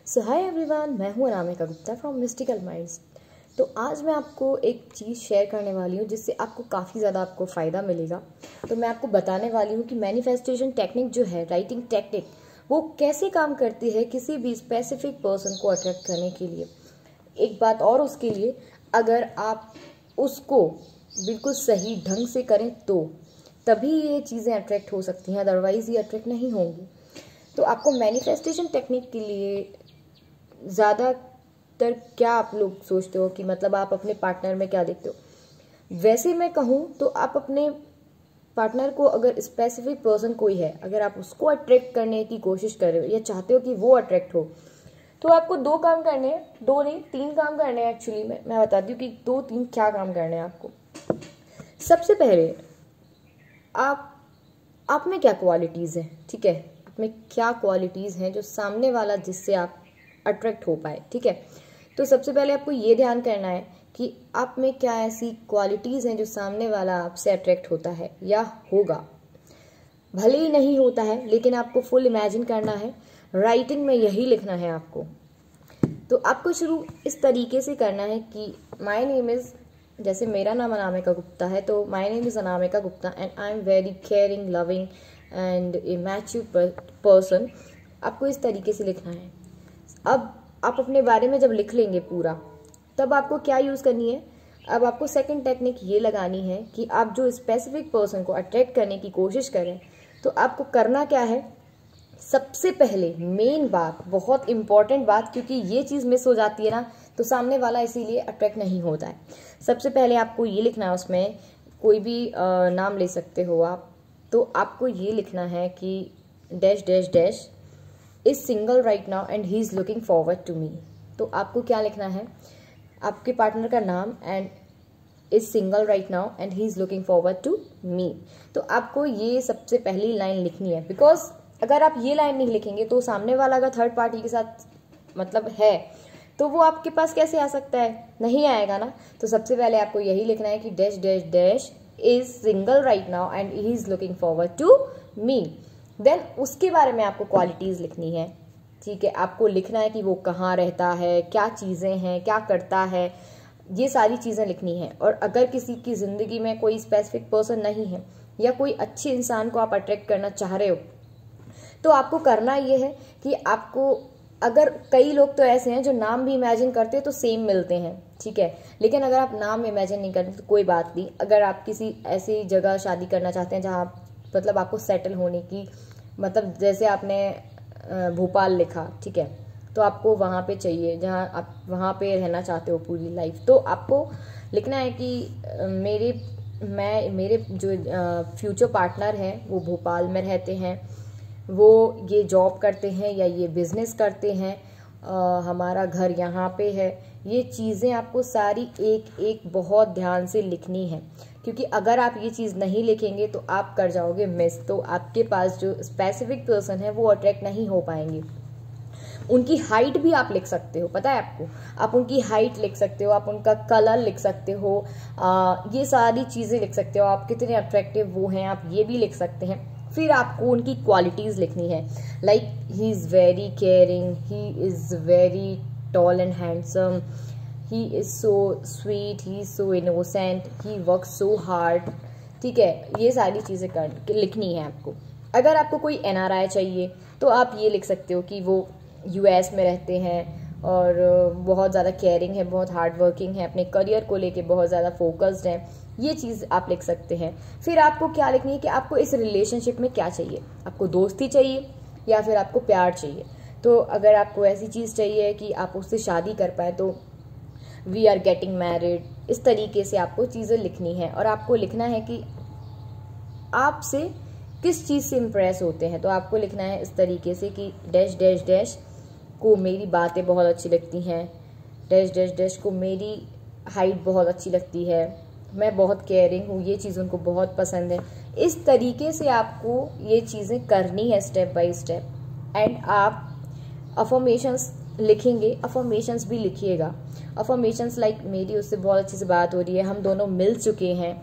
सो hi everyone, मैं हूँ Anamika Gupta from mystical minds. तो आज मैं आपको एक चीज़ शेयर करने वाली हूँ जिससे आपको काफ़ी ज़्यादा आपको फ़ायदा मिलेगा। तो मैं आपको बताने वाली हूँ कि मैनिफेस्टेशन टेक्निक जो है, राइटिंग टेक्निक, वो कैसे काम करती है किसी भी स्पेसिफिक पर्सन को अट्रैक्ट करने के लिए। एक बात और, उसके लिए अगर आप उसको बिल्कुल सही ढंग से करें तो तभी ये चीज़ें अट्रैक्ट हो सकती हैं, अदरवाइज़ ये अट्रैक्ट नहीं होंगी। तो आपको मैनिफेस्टेशन टेक्निक के लिए ज़्यादातर क्या आप लोग सोचते हो कि मतलब आप अपने पार्टनर में क्या देखते हो? वैसे मैं कहूँ तो आप अपने पार्टनर को, अगर स्पेसिफिक पर्सन कोई है, अगर आप उसको अट्रैक्ट करने की कोशिश कर रहे हो या चाहते हो कि वो अट्रैक्ट हो, तो आपको दो काम करने हैं। दो नहीं, तीन काम करने हैं एक्चुअली। मैं बताती हूँ कि दो तीन क्या काम करने हैं आपको। सबसे पहले आप में क्या क्वालिटीज़ हैं, ठीक है? आप में क्या क्वालिटीज़ हैं जो सामने वाला जिससे आप अट्रैक्ट हो पाए, ठीक है? तो सबसे पहले आपको ये ध्यान करना है कि आप में क्या ऐसी क्वालिटीज़ हैं जो सामने वाला आपसे अट्रैक्ट होता है या होगा। भले ही नहीं होता है, लेकिन आपको फुल इमेजिन करना है, राइटिंग में यही लिखना है आपको। तो आपको शुरू इस तरीके से करना है कि माय नेम इज़, जैसे मेरा नाम अनामिका गुप्ता है, तो my name is Anamika Gupta and I am very caring, loving and A mature person. आपको इस तरीके से लिखना है। अब आप अपने बारे में जब लिख लेंगे पूरा, तब आपको क्या यूज़ करनी है? अब आपको सेकंड टेक्निक ये लगानी है कि आप जो स्पेसिफिक पर्सन को अट्रैक्ट करने की कोशिश करें, तो आपको करना क्या है? सबसे पहले मेन बात, बहुत इंपॉर्टेंट बात, क्योंकि ये चीज़ मिस हो जाती है ना, तो सामने वाला इसीलिए अट्रैक्ट नहीं होता है। सबसे पहले आपको ये लिखना है, उसमें कोई भी नाम ले सकते हो आप। तो आपको ये लिखना है कि dash dash dash is single right now and he is looking forward to me. तो आपको क्या लिखना है? आपके पार्टनर का नाम and is single right now and he is looking forward to me. तो आपको ये सबसे पहली लाइन लिखनी है, बिकॉज अगर आप ये लाइन नहीं लिखेंगे तो सामने वाला अगर थर्ड पार्टी के साथ मतलब है, तो वो आपके पास कैसे आ सकता है? नहीं आएगा ना। तो सबसे पहले आपको यही लिखना है कि dash dash dash is single right now and he is looking forward to me. Then उसके बारे में आपको क्वालिटीज़ लिखनी है, ठीक है? आपको लिखना है कि वो कहाँ रहता है, क्या चीज़ें हैं, क्या करता है, ये सारी चीज़ें लिखनी है। और अगर किसी की ज़िंदगी में कोई स्पेसिफिक पर्सन नहीं है या कोई अच्छे इंसान को आप अट्रैक्ट करना चाह रहे हो, तो आपको करना ये है कि आपको, अगर कई लोग तो ऐसे हैं जो नाम भी इमेजिन करते हैं तो सेम मिलते हैं, ठीक है? लेकिन अगर आप नाम इमेजिन नहीं करते तो कोई बात नहीं। अगर आप किसी ऐसी जगह शादी करना चाहते हैं जहाँ मतलब आपको सेटल होने की, मतलब जैसे आपने भोपाल लिखा, ठीक है, तो आपको वहाँ पे चाहिए जहाँ आप वहाँ पे रहना चाहते हो पूरी लाइफ, तो आपको लिखना है कि मेरे जो फ्यूचर पार्टनर हैं वो भोपाल में रहते हैं, वो ये जॉब करते हैं या ये बिज़नेस करते हैं, हमारा घर यहाँ पे है। ये चीज़ें आपको सारी एक एक बहुत ध्यान से लिखनी है, क्योंकि अगर आप ये चीज़ नहीं लिखेंगे तो आप कर जाओगे मिस। तो आपके पास जो स्पेसिफिक पर्सन है वो अट्रैक्ट नहीं हो पाएंगे। उनकी हाइट भी आप लिख सकते हो, पता है आपको? आप उनकी हाइट लिख सकते हो, आप उनका कलर लिख सकते हो, ये सारी चीज़ें लिख सकते हो। आप कितने अट्रैक्टिव वो हैं, आप ये भी लिख सकते हैं। फिर आपको उनकी क्वालिटीज़ लिखनी है, like he is very caring, he is very tall and handsome, he is so sweet, he is so innocent, he work so hard, ठीक है? ये सारी चीज़ें लिखनी है आपको। अगर आपको कोई NRI चाहिए तो आप ये लिख सकते हो कि वो US में रहते हैं और बहुत ज़्यादा केयरिंग है, बहुत हार्ड वर्किंग है, अपने करियर को लेके बहुत ज़्यादा फोकस्ड है। ये चीज़ आप लिख सकते हैं। फिर आपको क्या लिखनी है कि आपको इस रिलेशनशिप में क्या चाहिए? आपको दोस्ती चाहिए या फिर आपको प्यार चाहिए? तो अगर आपको ऐसी चीज़ चाहिए कि आप उससे शादी कर पाए, तो वी आर गेटिंग मैरिड। इस तरीके से आपको चीज़ें लिखनी है। और आपको लिखना है कि आपसे किस चीज़ से इम्प्रेस होते हैं। तो आपको लिखना है इस तरीके से कि डैश डैश डैश को मेरी बातें बहुत अच्छी लगती हैं, डैश डैश डैश को मेरी हाइट बहुत अच्छी लगती है, मैं बहुत केयरिंग हूँ, ये चीज़ उनको बहुत पसंद है। इस तरीके से आपको ये चीज़ें करनी है स्टेप बाय स्टेप। एंड आप अफर्मेशंस लिखेंगे, अफर्मेशंस भी लिखिएगा। अफर्मेशंस लाइक मेरी उससे बहुत अच्छे से बात हो रही है, हम दोनों मिल चुके हैं।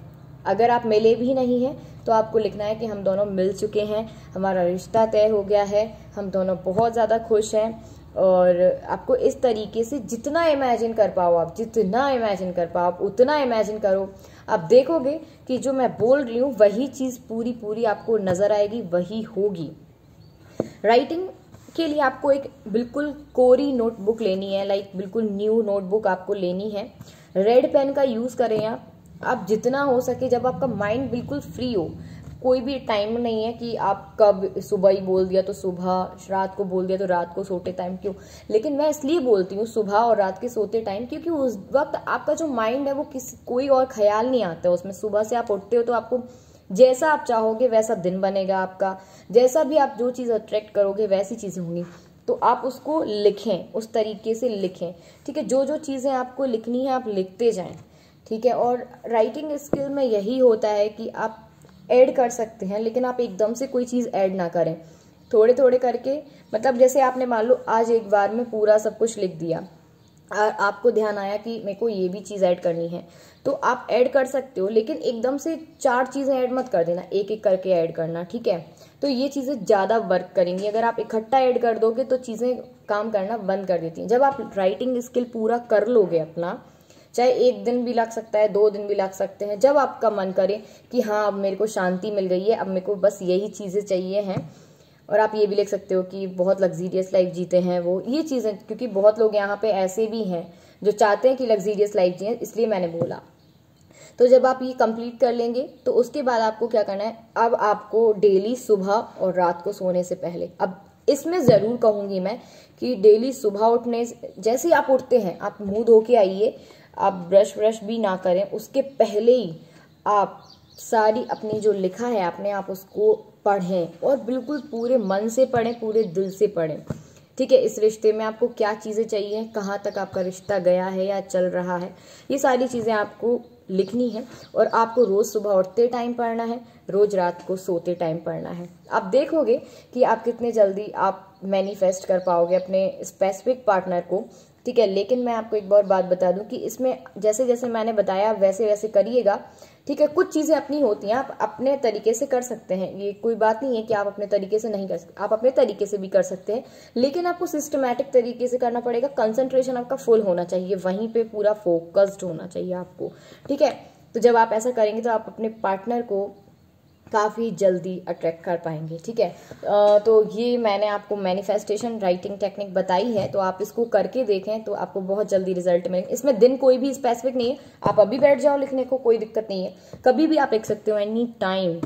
अगर आप मिले भी नहीं हैं तो आपको लिखना है कि हम दोनों मिल चुके हैं, हमारा रिश्ता तय हो गया है, हम दोनों बहुत ज़्यादा खुश हैं, और आपको इस तरीके से जितना इमेजिन कर पाओ आप, जितना इमेजिन कर पाओ आप उतना इमेजिन करो। आप देखोगे कि जो मैं बोल रही हूँ वही चीज़ पूरी पूरी आपको नज़र आएगी, वही होगी। राइटिंग के लिए आपको एक बिल्कुल कोरी नोटबुक लेनी है, लाइक बिल्कुल न्यू नोटबुक आपको लेनी है। रेड पेन का यूज़ करें आप जितना हो सके, जब आपका माइंड बिल्कुल फ्री हो, कोई भी टाइम नहीं है कि आप कब सुबह ही बोल दिया तो सुबह, रात को बोल दिया तो रात को सोते टाइम क्यों, लेकिन मैं इसलिए बोलती हूँ सुबह और रात के सोते टाइम क्योंकि उस वक्त आपका जो माइंड है वो कोई और ख्याल नहीं आता उसमें। सुबह से आप उठते हो तो आपको जैसा आप चाहोगे वैसा दिन बनेगा आपका, जैसा भी आप जो चीज़ अट्रैक्ट करोगे वैसी चीज़ें होंगी। तो आप उसको लिखें, उस तरीके से लिखें, ठीक है। जो जो चीज़ें आपको लिखनी है आप लिखते जाएं, ठीक है। और राइटिंग स्किल में यही होता है कि आप ऐड कर सकते हैं, लेकिन आप एकदम से कोई चीज़ ऐड ना करें, थोड़े थोड़े करके। मतलब जैसे आपने मान लो आज एक बार में पूरा सब कुछ लिख दिया, आपको ध्यान आया कि मेरे को ये भी चीज़ ऐड करनी है, तो आप ऐड कर सकते हो, लेकिन एकदम से 4 चीज़ें ऐड मत कर देना, एक एक करके ऐड करना, ठीक है। तो ये चीज़ें ज़्यादा वर्क करेंगी। अगर आप इकट्ठा ऐड कर दोगे तो चीज़ें काम करना बंद कर देती हैं। जब आप राइटिंग स्किल पूरा कर लोगे अपना, चाहे 1 दिन भी लग सकता है, 2 दिन भी लग सकते हैं, जब आपका मन करे कि हाँ अब मेरे को शांति मिल गई है, अब मेरे को बस यही चीज़ें चाहिए हैं। और आप ये भी लिख सकते हो कि बहुत लग्जीरियस लाइफ जीते हैं वो, ये चीज़ें, क्योंकि बहुत लोग यहाँ पे ऐसे भी हैं जो चाहते हैं कि लग्जीरियस लाइफ जिए, इसलिए मैंने बोला। तो जब आप ये कंप्लीट कर लेंगे तो उसके बाद आपको क्या करना है, अब आपको डेली सुबह और रात को सोने से पहले, अब इसमें ज़रूर कहूँगी मैं कि डेली सुबह उठने जैसे ही आप उठते हैं आप मुँह धो के आइए, आप ब्रश भी ना करें, उसके पहले ही आप सारी अपनी जो लिखा है आपने, आप उसको पढ़ें और बिल्कुल पूरे मन से पढ़ें, पूरे दिल से पढ़ें, ठीक है। इस रिश्ते में आपको क्या चीज़ें चाहिए, कहाँ तक आपका रिश्ता गया है या चल रहा है, ये सारी चीज़ें आपको लिखनी है। और आपको रोज़ सुबह उठते टाइम पढ़ना है, रोज़ रात को सोते टाइम पढ़ना है। आप देखोगे कि आप कितने जल्दी आप मैनिफेस्ट कर पाओगे अपने स्पेसिफिक पार्टनर को, ठीक है। लेकिन मैं आपको एक और बात बता दूं कि इसमें जैसे जैसे मैंने बताया वैसे वैसे करिएगा, ठीक है। कुछ चीज़ें अपनी होती हैं, आप अपने तरीके से कर सकते हैं, ये कोई बात नहीं है कि आप अपने तरीके से नहीं कर सकते, आप अपने तरीके से भी कर सकते हैं, लेकिन आपको सिस्टमैटिक तरीके से करना पड़ेगा। कंसंट्रेशन आपका फुल होना चाहिए, वहीं पे पूरा फोकस्ड होना चाहिए आपको, ठीक है। तो जब आप ऐसा करेंगे तो आप अपने पार्टनर को काफ़ी जल्दी अट्रैक्ट कर पाएंगे, ठीक है। तो ये मैंने आपको मैनिफेस्टेशन राइटिंग टेक्निक बताई है, तो आप इसको करके देखें तो आपको बहुत जल्दी रिजल्ट मिलेंगे। इसमें दिन कोई भी स्पेसिफिक नहीं है, आप अभी बैठ जाओ लिखने को, कोई दिक्कत नहीं है, कभी भी आप लिख सकते हो, एनी टाइम।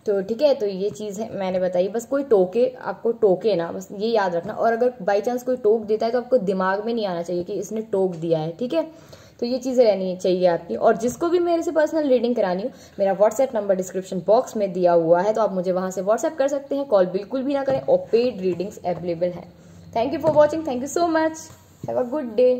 तो ठीक है, तो ये चीज़ है मैंने बताई। बस कोई टोके, आपको टोके ना, बस ये याद रखना। और अगर बाई चांस कोई टोक देता है तो आपको दिमाग में नहीं आना चाहिए कि इसने टोक दिया है, ठीक है। तो ये चीज़ें रहनी चाहिए आपकी। और जिसको भी मेरे से पर्सनल रीडिंग करानी हो, मेरा व्हाट्सएप नंबर डिस्क्रिप्शन बॉक्स में दिया हुआ है, तो आप मुझे वहाँ से व्हाट्सएप कर सकते हैं। कॉल बिल्कुल भी ना करें, और पेड रीडिंग्स अवेलेबल हैं। Thank you for watching, thank you so much, have a good day.